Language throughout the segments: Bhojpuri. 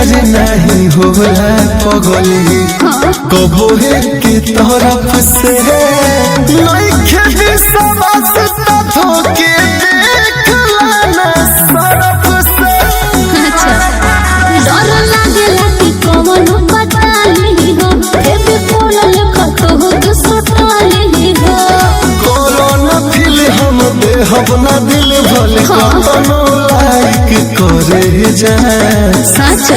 प्यार नहीं होला पगली कबो है की तरफ से नइखे विश्वास त धोके देख लाना सरफ से। अच्छा डर लागेला कि कवनो पता नहीं हो बेबी फोन लिखत हो तो सता नहीं हो कोरोना फिल हम देहब ना दिल भले कतनो लाइक करे जाए सच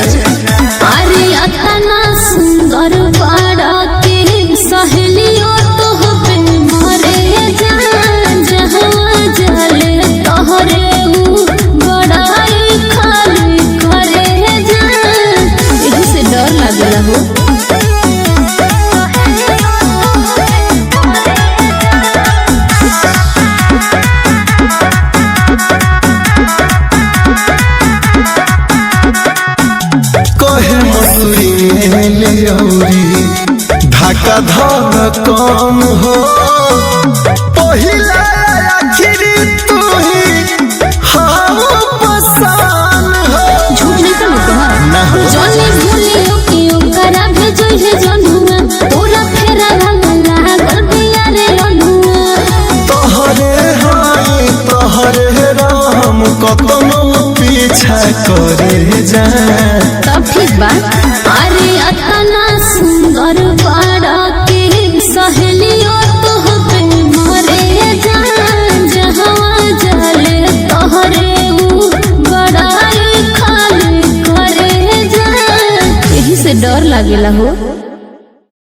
अरे अतना सुंदर पाड़ा के सहेलियों तो पे मरे जान जहाँ जले तोहरे बड़ाई खाली करे जान यही से डर लगला हो। कहे मसूरी में ले ढाका धर कम हो पहिला आखिरी तू ही हम पसान हो। झूठ नहीं कहना ना हो जाने भूलियो कि ओकरा भेजो है जनुआ तोरा फेरा रंगला गलबिया रे लनुआ तोहरे हाय तोहरे राम कतनो पीछा करे जाए तब ठीक बा। अरे अतना सुंदर पाड़ा के सहेलियों तो पे मरे जान जहाँ जले तोहरे बड़ाई खाली करे जान यही से डर लागेला हो।